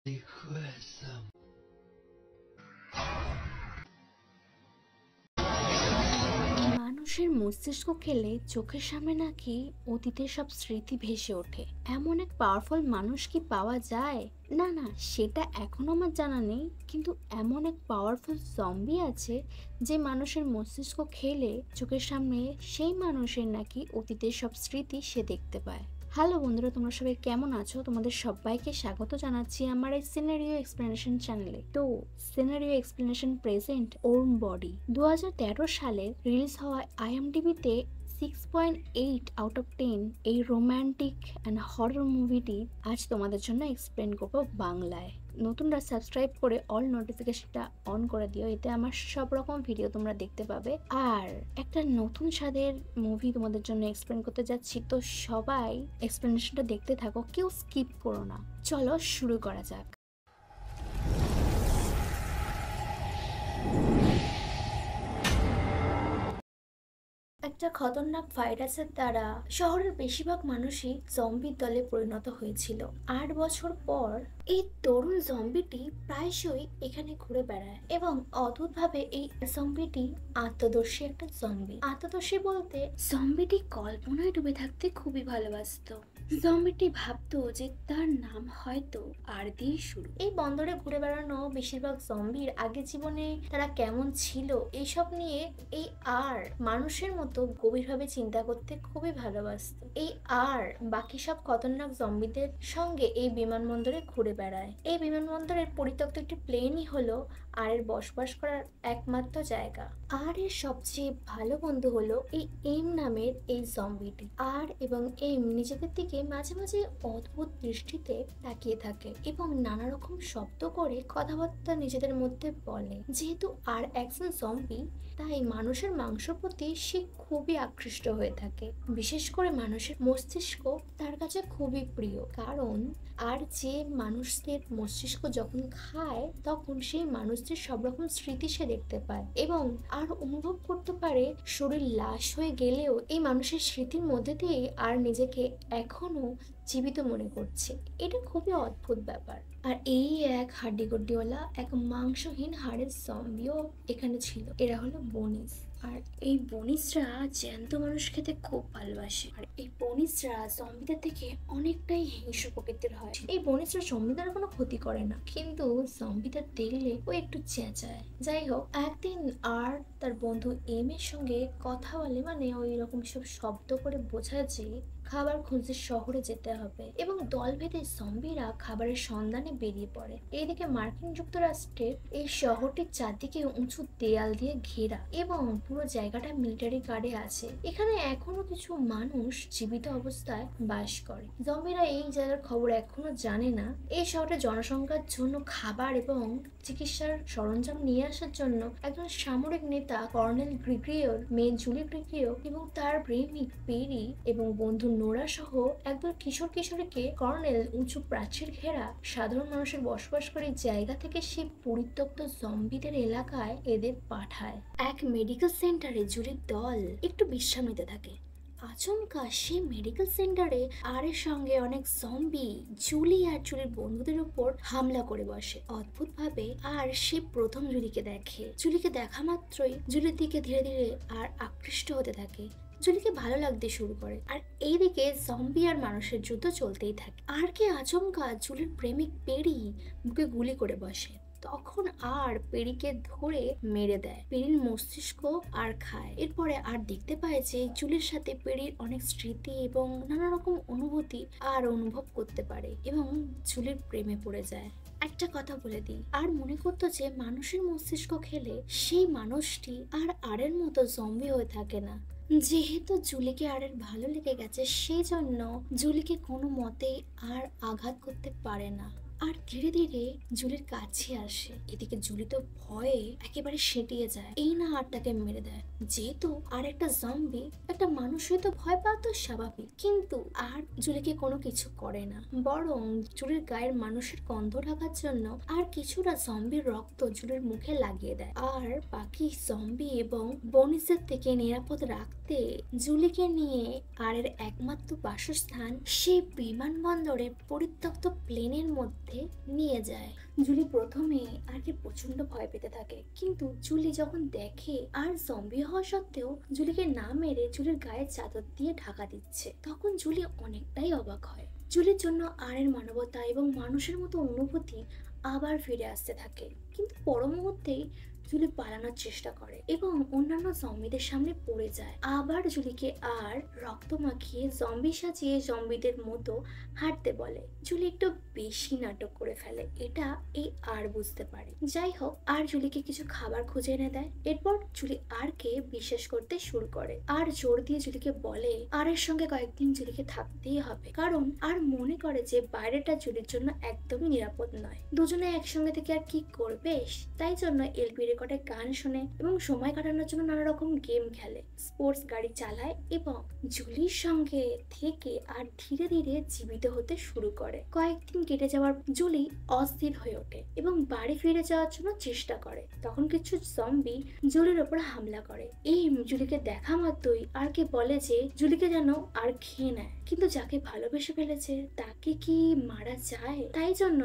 মানুষের মস্তিষ্ক খেলে চোখের সামনে নাকি অতীতের সব স্মৃতি ভেসে ওঠে। এমন এক পাওয়ারফুল মানুষ কি পাওয়া যায়? না না, সেটা এখনো আমার জানা নেই, কিন্তু এমন এক পাওয়ারফুল জম্বি আছে যে মানুষের মস্তিষ্ক খেলে চোখের সামনে সেই মানুষের নাকি অতীতের সব স্মৃতি সে দেখতে পায়। হ্যালো বন্ধুরা, তোমরা সবাই কেমন আছো? তোমাদের সবাইকে স্বাগত জানাচ্ছি আমার এই সিনারিও এক্সপ্লেনেশন চ্যানেলে। তো scenario explanation present warm body 2013 সালে রিলিজ হওয়া IMDb-তে 6.8 আউট অফ 10 এই রোম্যান্টিক অ্যান্ড হরর মুভিটি আজ তোমাদের জন্য এক্সপ্লেন করবো বাংলায়। নতুনরা সাবস্ক্রাইব করে অল নোটিফিকেশনটা অন করে দিও, এতে আমার সব রকম ভিডিও তোমরা দেখতে পাবে। আর একটা নতুন স্বাদের মুভি তোমাদের জন্য এক্সপ্লেন করতে যাচ্ছি, তো সবাই এক্সপ্লেনেশনটা দেখতে থাকো, কেউ স্কিপ করো না। চলো শুরু করা যাক। একটা খতরনাক ভাইরাসের দ্বারা শহরের বেশিরভাগ মানুষই জম্বির দলে পরিণত হয়েছিল। 8 বছর পর এই তরুণ জম্বিটি প্রায়শই এখানে ঘুরে বেড়ায় এবং অদ্ভুতভাবে এই জম্বিটি আত্মদর্শী একটা জম্বি। আত্মদর্শী বলতে জম্বিটি কল্পনায় ডুবে থাকতে খুবই ভালোবাসতো। জম্বিটি ভাবতো যে তার নাম হয়তো আর দিয়ে শুরু। এই বন্দরে ঘুরে বেড়ানো বেশিরভাগ জম্বির আগে জীবনে তারা কেমন ছিল এইসব নিয়ে এই আর মানুষের মতো গভীরভাবে চিন্তা করতে খুবই ভালোবাসতো। এই আর বাকি সব খতরনাক জম্বিদের সঙ্গে এই বিমানবন্দরে ঘুরে বেড়ায়। এই বিমানবন্দরের পরিত্যক্ত একটি প্লেনই হলো আর এর বসবাস করার একমাত্র জায়গা। আর এর সবচেয়ে ভালো বন্ধু হলো এই এম নামের এই জম্বিটি। আর এবং এম নিজেদের দিকে মাঝে মাঝে অদ্ভুত দৃষ্টিতে তাকিয়ে থাকে এবং নানা রকম শব্দ করে কথাবার্তা নিজেদের মধ্যে বলে। যেহেতু আর একজন জম্বি, তাই মানুষের মাংসের প্রতি সে খুবই আকৃষ্ট হয়ে থাকে। বিশেষ করে মানুষের মস্তিষ্ক তার কাছে খুবই প্রিয়, কারণ আর যে মানুষদের মস্তিষ্ক যখন খায় তখন সেই মানুষদের সব রকম স্মৃতি সে দেখতে পায় এবং আর অনুভব করতে পারে শরীর লাশ হয়ে গেলেও এই মানুষের স্মৃতির মধ্যে দিয়ে আর নিজেকে এখনো জীবিত মনে করছে। এটা খুবই অদ্ভুত ব্যাপার। আর এই এক হাড্ডিগড্ডিওয়ালা এক মাংসহীন হাড়ের জম্বিও এখানে ছিল। এরা হলো বনিস। আর এই বনিসরা জ্যান্ত মানুষ খেতে খুব ভালোবাসে। আর এই বনিসরা জম্বিদের থেকে অনেকটাই হিংস্র প্রকৃতির হয়। এই বনিসরা জম্বিদের কোনো ক্ষতি করে না, কিন্তু জম্বিদের দেখলে ও একটু চেঁচায়। যাই হোক, একদিন আর তার বন্ধু এম এর সঙ্গে কথা বলে, মানে ওই রকম সব শব্দ করে বোঝায় যে খাবার খুঁজতে শহরে যেতে হবে এবং দল ভেদে জম্বিরা খাবারের সন্ধানে বেরিয়ে পড়ে। এইদিকে মার্কিন যুক্তরাষ্ট্রের এই শহরটির চারদিকে উঁচু দেয়াল দিয়ে ঘেরা এবং পুরো জায়গাটা মিলিটারি গার্ডে আছে। এখানে এখনো কিছু মানুষ জীবিত অবস্থায় বাস করে। জম্বিরা এই জায়গার খবর এখনো জানে না। এই শহরের জনসংখ্যার জন্য খাবার এবং চিকিৎসার সরঞ্জাম নিয়ে আসার জন্য একজন সামরিক নেতা কর্নেল গ্রিগরিওর মেয়ে জুলি গ্রিগরিও এবং তার প্রেমিক পেরি এবং বন্ধু নোরা সহ একদল কিশোর কিশোরীকে কর্নেল উঁচু প্রাচীর ঘেরা সাধারণ মানুষের বসবাসকারী জায়গা থেকে সে পরিত্যক্ত জম্বিদের এলাকায় এদের পাঠায়। এক মেডিকেল সেন্টারে জুলির দল একটু বিশ্রাম নিতে থাকে। আচমকা সে মেডিকেল সেন্টারে আর এর সঙ্গে অনেক জম্বি জুলি আর জুলির বন্ধুদের উপর হামলা করে বসে। অদ্ভুত ভাবে আর সে প্রথম জুলিকে দেখে। জুলিকে দেখা মাত্রই জুলির দিকে ধীরে ধীরে আর আকৃষ্ট হতে থাকে। জুলিকে ভালো লাগতে শুরু করে। আর এইদিকে জম্বি আর মানুষের যুদ্ধ চলতেই থাকে। আর কে আচমকা জুলির প্রেমিক পেরি বুকে গুলি করে বসে। তখন আর পেরিকে ধরে মেরে দেয়। পেরির মস্তিষ্ক আর খায়। এরপরে আর দেখতে পায় যে জুলির সাথে পেরির অনেক স্মৃতি এবং নানা রকম অনুভূতি আর অনুভব করতে পারে এবং জুলির প্রেমে পড়ে যায়। একটা কথা বলে দিই, আর মনে করতো যে মানুষের মস্তিষ্ক খেলে সেই মানুষটি আর আরের মতো জম্বি হয়ে থাকে না। যেহেতু জুলিকে আর ভালো লেগে গেছে, সেই জন্য জুলিকে কোনো মতেই আর আঘাত করতে পারে না। আর ধীরে ধীরে জুলির কাছে আসে। এদিকে জুলি তো ভয়ে একেবারে সেটিয়ে যায়। এই না আর তাকে মেরে দেয়। যেহেতু আর একটা জম্বি, একটা মানুষ হয়তো ভয় পাওয়া তো স্বাভাবিক, কিন্তু আর জুলিকে কোনো কিছু করে না, বরং জুলির গায়ের মানুষের গন্ধ ঢাকার জন্য আর কিছুটা জম্বির রক্ত জুলির মুখে লাগিয়ে দেয়। আর বাকি জম্বি এবং বনিসের থেকে নিরাপদ রাখতে জুলিকে নিয়ে আর এর একমাত্র বাসস্থান সেই বিমানবন্দরের পরিত্যক্ত প্লেনের মধ্যে মধ্যে নিয়ে যায়। জুলি প্রথমে আরকে প্রচন্ড ভয় পেতে থাকে, কিন্তু জুলি যখন দেখে আর জম্বি হওয়া সত্ত্বেও জুলিকে না মেরে জুলির গায়ে চাদর দিয়ে ঢাকা দিচ্ছে, তখন জুলি অনেকটাই অবাক হয়। জুলির জন্য আরের মানবতা এবং মানুষের মতো অনুভূতি আবার ফিরে আসতে থাকে। কিন্তু পর মুহূর্তেই জুলি পালানোর চেষ্টা করে এবং অন্যান্য জম্বিদের সামনে পড়ে যায়। আবার জুলিকে আর রক্ত মাখিয়ে জম্বি সাজিয়ে জম্বিদের মতো হাঁটতে বলে। জুলি একটু বেশি নাটক করে ফেলে, এটা এই আর বুঝতে পারে। যাই হোক, আর জুলিকে কিছু খাবার খুঁজে এনে দেয়। এরপর জুলি আরকে বিশ্বাস করতে শুরু করে আর জোর দিয়ে জুলিকে বলে আরের সঙ্গে কয়েকদিন জুলিকে থাকতেই হবে, কারণ আর মনে করে যে বাইরেটা জুলির জন্য একদমই নিরাপদ নয়। দুজনে একসঙ্গে থেকে আর কি করবে, তাই জন্য এলপি রেকর্ডে গান শোনে এবং সময় কাটানোর জন্য নানা রকম গেম খেলে, স্পোর্টস গাড়ি চালায় এবং জুলির সঙ্গে থেকে আর ধীরে ধীরে জীবিত হতে শুরু করে। কয়েকদিন কেটে যাওয়ার জুলি অস্থির হয়ে ওঠে এবং বাড়ি ফিরে যাওয়ার জন্য চেষ্টা করে। তখন কিছু জম্বি জুলির ওপর হামলা করে। এই জুলিকে দেখা মাত্রই আরকে বলে যে জুলিকে যেন আর খেয়ে নেয়, কিন্তু যাকে ভালোবেসে ফেলেছে তাকে কি মারা যায়? তাই জন্য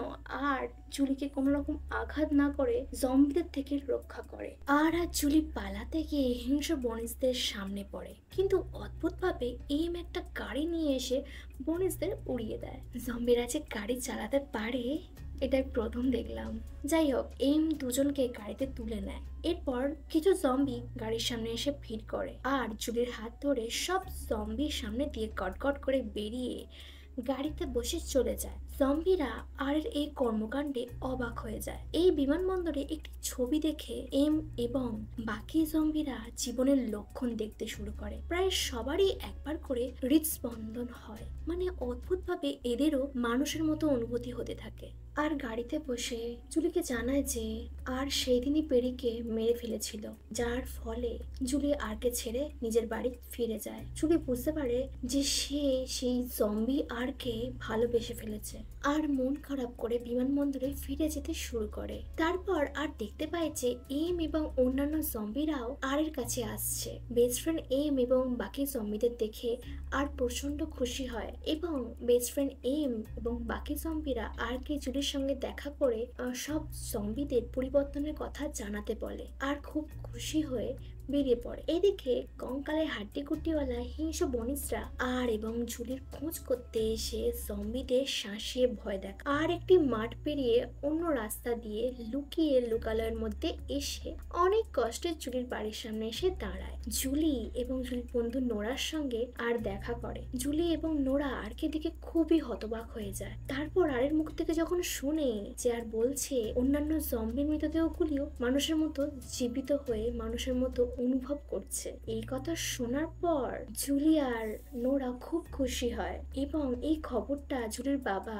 আর জুলিকে কোনো রকম আঘাত না করে জম্বিদের থেকে রক্ষা করে। আর জুলি পালাতে গিয়ে হিংস্র বনিজদের সামনে পড়ে, কিন্তু অদ্ভুতভাবে এম একটা গাড়ি নিয়ে এসে বনিজদের উড়িয়ে দেয়। জম্বিরা যে গাড়ি চালাতে পারে এটাই প্রথম দেখলাম। যাই হোক, এম দুজনকে গাড়িতে তুলে নেয়। এরপর কিছু জম্বি গাড়ির সামনে এসে ভিড় করে আর জুলির হাত ধরে সব জম্বির সামনে দিয়ে কটকট করে বেরিয়ে গাড়িতে বসে চলে যায়। জম্বিরা আর এই কর্মকাণ্ডে অবাক হয়ে যায়। এই বিমানবন্দরে একটি ছবি দেখে এম এবং বাকি জম্বিরা জীবনের লক্ষণ দেখতে শুরু করে। প্রায় সবারই একবার করে হৃদস্পন্দন হয়, মানে অদ্ভুতভাবে এদেরও মানুষের মতো অনুভূতি হতে থাকে। আর গাড়িতে বসে জুলিকে জানায় যে আর সেই দিনই পেরিকে মেরে ফেলেছিল, যার ফলে জুলি আরকে ছেড়ে নিজের বাড়ি ফিরে যায়। জুলি বুঝতে পারে যে সে সেই জম্বি আরকে ভালোবেসে ফেলেছে আর মন খারাপ করে বিমানবন্দরে ফিরে যেতে শুরু করে। তারপর আর দেখতে পায় যে এম এবং অন্যান্য জম্বিরাও আরের কাছে আসছে। বেস্ট ফ্রেন্ড এম এবং বাকি জম্বিদের দেখে আর প্রচন্ড খুশি হয় এবং বেস্ট ফ্রেন্ড এম এবং বাকি জম্বিরা আরকে জুলির সঙ্গে দেখা করে সব জম্বিদের পরিবর্তনের কথা জানাতে বলে আর খুব খুশি হয়ে বেরিয়ে পড়ে। এদিকে কঙ্কালে হাড্ডি কুটিওয়ালা হিংস্র বনিজরা আর এবং জুলির খোঁজ করতে এসে জম্বিদের শাঁসিয়ে ভয় দেখায় আর একটি মাঠ পেরিয়ে অন্য রাস্তা দিয়ে লুকিয়ে লোকালয়ের মধ্যে এসে অনেক কষ্টে জুলির বাড়ির সামনে এসে দাঁড়ায়। জুলি এবং জুলির বন্ধু নোরার সঙ্গে আর দেখা করে। জুলি এবং নোরা আরকে দিকে খুবই হতবাক হয়ে যায়। তারপর আরের মুখ থেকে যখন শুনে যে আর বলছে অন্যান্য জম্বির মৃতদেহগুলিও মানুষের মতো জীবিত হয়ে মানুষের মতো অনুভব করছে, এই কথা শোনার পর জুলি আর নোরা খুব খুশি হয় এবং এই খবরটা জুলির বাবা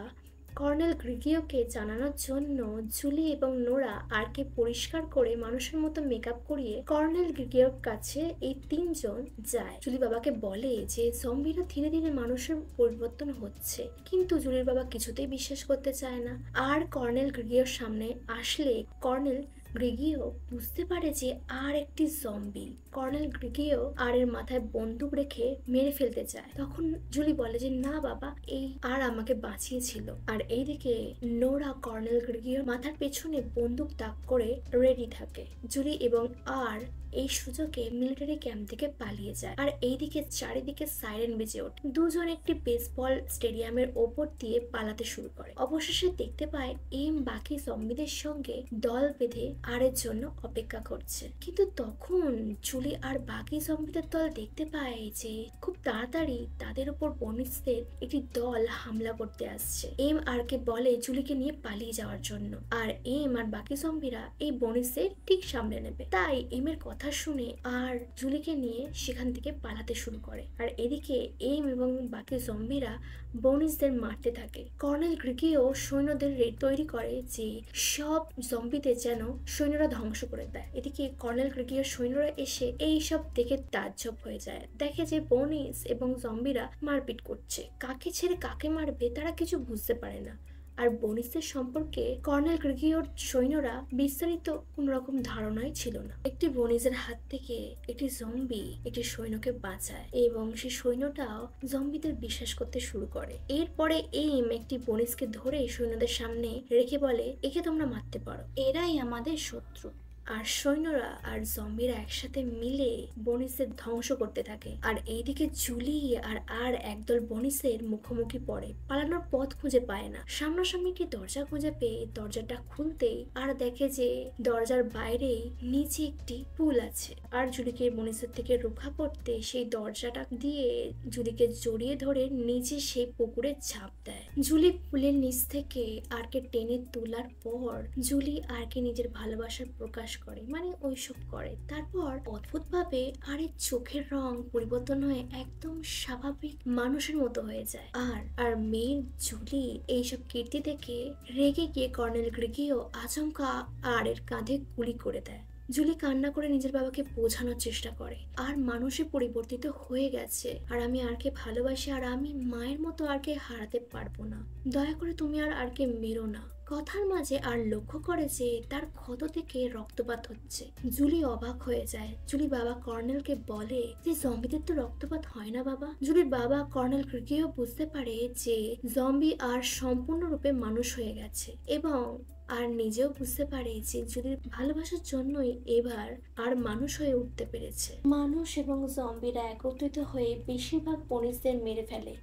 কর্নেল গ্রিগিওকে জানানোর জন্য জুলি এবং নোরা আরকে পরিষ্কার করে মানুষের মতো মেকআপ করিয়ে কর্নেল গ্রিগিওর কাছে এই তিনজন যায়। জুলি বাবাকে বলে যে জম্বিরা ধীরে ধীরে মানুষের পরিবর্তন হচ্ছে, কিন্তু জুলির বাবা কিছুতেই বিশ্বাস করতে চায় না। আর কর্নেল গ্রিগিওর সামনে আসলে কর্নেল গ্রিগিও বুঝতে পারে যে আর একটি জম্বি। কর্নেল গ্রিগিও আর এর মাথায় বন্দুক রেখে মেরে ফেলতে চায়। তখন জুলি বলে যে না বাবা, এই আর আমাকে বাঁচিয়েছিল। আর এইদিকে নোরা কর্নেল গ্রিগিওর মাথার পেছনে বন্দুক তাক করে রেডি থাকে। জুলি এবং আর এই সুযোগে মিলিটারি ক্যাম্প থেকে পালিয়ে যায়। আর এইদিকে চারিদিকে সাইরেন বেজে ওঠে। দুজন একটি বেসবল স্টেডিয়ামের ওপর দিয়ে পালাতে শুরু করে। অবশেষে দেখতে পায় এম বাকি জম্বিদের সঙ্গে দল বেঁধে আরের জন্য অপেক্ষা করছে। কিন্তু তখন জুলি আর বাকি জম্বিদের দল দেখতে পায় যে খুব তাড়াতাড়ি তাদের উপর বনিজদের একটি দল হামলা করতে আসছে। এম আরকে বলে জুলিকে নিয়ে পালিয়ে যাওয়ার জন্য, আর এম আর বাকি জম্বিরা এই বনিজদের ঠিক সামলে নেবে। তাই এম এর কথা শুনে আর জুলিকে নিয়ে সেখান থেকে পালাতে শুরু করে। আর এদিকে এম এবং বাকি জম্বিরা বনিজদের মারতে থাকে। কর্নেল গ্রিগিও সৈন্যদের তৈরি করে যে সব জম্বিদের যেন সৈন্যরা ধ্বংস করে দেয়। এদিকে কর্নেল গ্রিগিওর সৈন্যরা এসে এই সব দেখে তাজ্জব হয়ে যায়। দেখে যে বনিজ এবং জম্বিরা মারপিট করছে, কাকে ছেড়ে কাকে মারবে তারা কিছু বুঝতে পারে না। আর বনিসদের সম্পর্কে কর্নেল গ্রেগিওর সৈন্যরা বিস্তারিত কোন রকম ধারণাই ছিল না। একটি বনিসের হাত থেকে একটি জম্বি একটি সৈন্যকে বাঁচায় এবং সেই সৈন্যটাও জম্বিদের বিশ্বাস করতে শুরু করে। এরপরে এইম একটি বনিসকে ধরে সৈন্যদের সামনে রেখে বলে, একে তোমরা মারতে পারো, এরাই আমাদের শত্রু। আর সৈন্যরা আর জম্বিরা একসাথে মিলে বনিসের ধ্বংস করতে থাকে। আর এইদিকে জুলি আর একদল বনিসের মুখোমুখি পড়ে, পালানোর পথ খুঁজে পায় না। সামনাসামনি একটি দরজা খুঁজে পেয়ে দরজাটা খুলতেই আর দেখে যে দরজার বাইরে নিচে একটি পুল আছে। আর জুলিকে বনিসের থেকে রক্ষা করতে সেই দরজাটা দিয়ে জুলিকে জড়িয়ে ধরে নিচে সেই পুকুরে ঝাঁপ দেয়। জুলি পুলের নিচ থেকে আরকে টেনে তোলার পর জুলি আরকে নিজের ভালোবাসার প্রকাশ করে, মানে ওইসব করে। তারপর অদ্ভুতভাবে আরের চোখের রং পরিবর্তন হয়ে একদম স্বাভাবিক মানুষের মতো হয়ে যায়। আর মেয়ের জুলি এইসব কীর্তি দেখে রেগে গিয়ে কর্নেল গ্রেগিও আচমকা আরের কাঁধে গুলি করে দেয়। জুলি কান্না করে নিজের বাবাকে বোঝানোর চেষ্টা করে আর মানুষে পরিবর্তিত হয়ে গেছে, আর আমি আরকে ভালোবাসি, আর আমি মায়ের মতো আরকে হারাতে পারবো না, দয়া করে তুমি আরকে মেরো না। কথার মাঝে আর লক্ষ্য করে যে তার ক্ষত থেকে রক্তপাত হচ্ছে। জুলি অবাক হয়ে যায়। জুলি বাবা কর্নেলকে বলে যে জম্বিদের তো রক্তপাত হয় না বাবা। জুলির বাবা কর্নেল গ্রেগিও বুঝতে পারে যে জম্বি আর সম্পূর্ণরূপে মানুষ হয়ে গেছে এবং আর নিজেও বুঝতে পারে যে জুলির ভালোবাসার জন্যই এবার আর মানুষ হয়ে উঠতে পেরেছে। মানুষ এবং জম্বিরা একত্রিত হয়ে বেশিরভাগ বনিসদের মেরে ফেলে।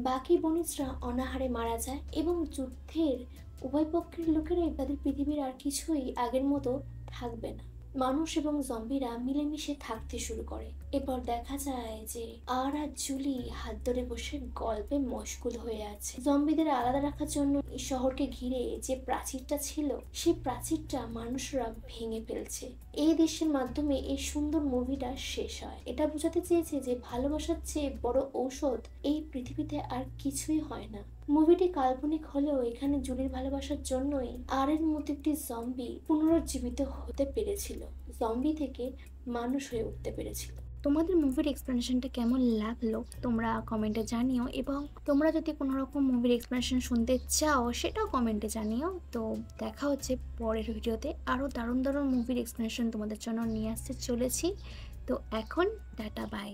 বাকি বনিসরা অনাহারে মারা যায় এবং যুদ্ধের উভয় পক্ষের লোকেরাই তাদের পৃথিবীর আর কিছুই আগের মতো থাকবে না। মানুষ এবং জম্বিরা মিলেমিশে থাকতে শুরু করে। এরপর দেখা যায় যে আর জুলি হাত ধরে বসে গল্পে মশগুল হয়ে আছে। জম্বিদের আলাদা রাখার জন্য শহরকে ঘিরে যে প্রাচীরটা ছিল সেই প্রাচীরটা মানুষরা ভেঙে ফেলছে। এই দৃশ্যের মাধ্যমে এই সুন্দর মুভিটা শেষ হয়। এটা বোঝাতে চেয়েছে যে ভালোবাসার চেয়ে বড় ঔষধ এই পৃথিবীতে আর কিছুই হয় না। মুভিটি কাল্পনিক হলেও এখানে জুলির ভালোবাসার জন্যই আরের মতো একটি জম্বি পুনরুজ্জীবিত হতে পেরেছিল, জম্বি থেকে মানুষ হয়ে উঠতে পেরেছিল। তোমাদের মুভির এক্সপ্লেনেশনটা কেমন লাগলো তোমরা কমেন্টে জানিও, এবং তোমরা যদি কোনো রকম মুভির এক্সপ্লেনেশন শুনতে চাও সেটাও কমেন্টে জানিও। তো দেখা হচ্ছে পরের ভিডিওতে, আরও দারুণ দারুণ মুভির এক্সপ্লেনেশন তোমাদের জন্য নিয়ে আসতে চলেছি। তো এখন টাটা, বাই।